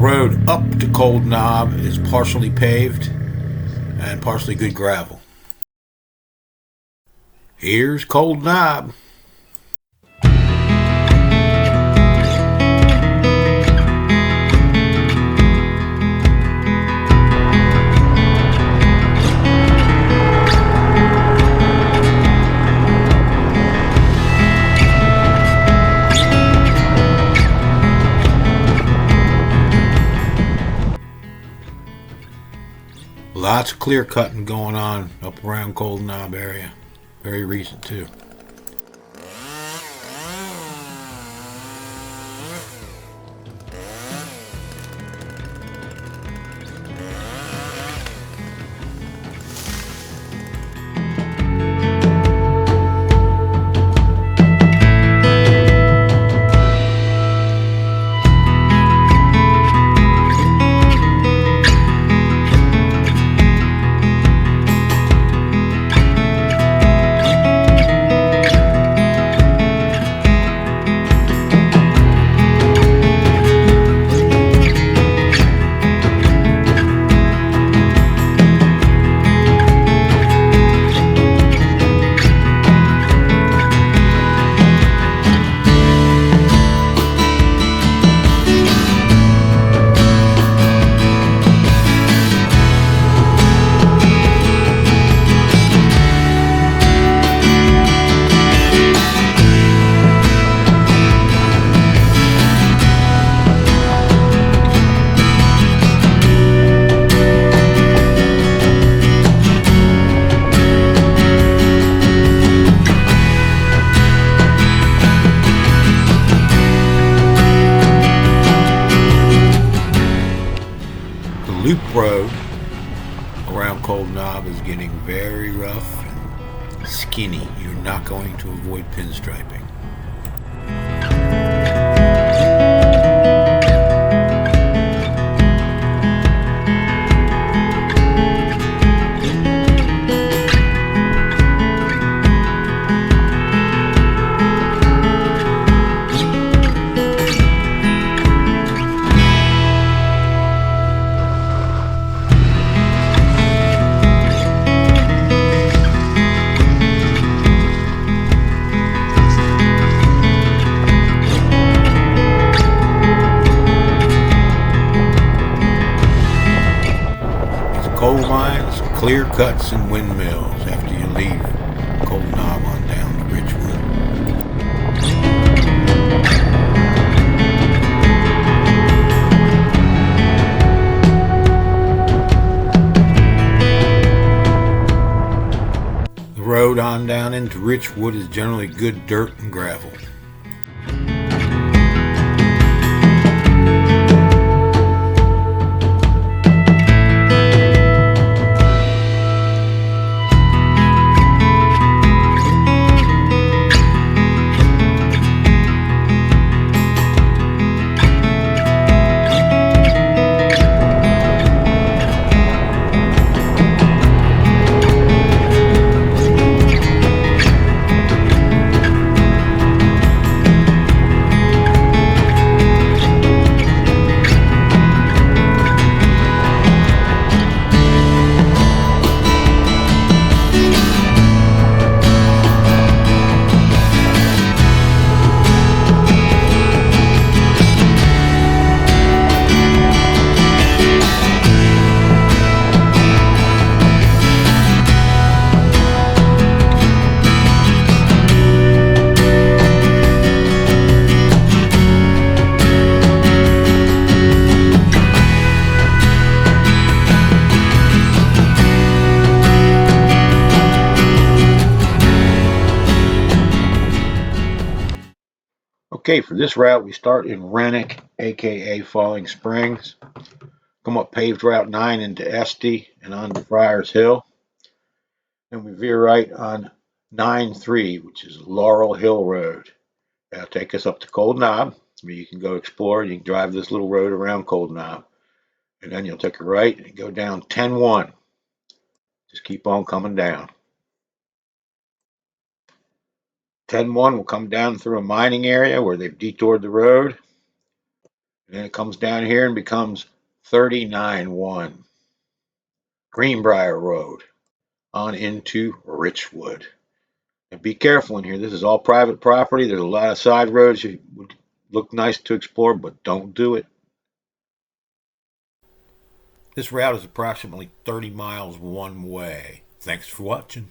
road up to Cold Knob is partially paved and partially good gravel. Here's Cold Knob. Lots of clear cutting going on up around Cold Knob area. Very recent too. Loop road around Cold Knob is getting very rough and skinny. You're not going to avoid pinstriping. Coal mines, clear cuts, and windmills after you leave Cold Knob on down to Richwood. The road on down into Richwood is generally good dirt and gravel. Okay, for this route, we start in Renick, aka Falling Springs. Come up paved Route 9 into Estey and on to Friars Hill. Then we veer right on 9-3, which is Laurel Hill Road. That'll take us up to Cold Knob, where you can go explore. You can drive this little road around Cold Knob. And then you'll take a right and go down 10-1. Just keep on coming down. 10-1 will come down through a mining area where they've detoured the road. And it comes down here and becomes 39-1 Greenbrier Road on into Richwood. And be careful in here. This is all private property. There's a lot of side roads. It would look nice to explore, but don't do it. This route is approximately 30 miles one way. Thanks for watching.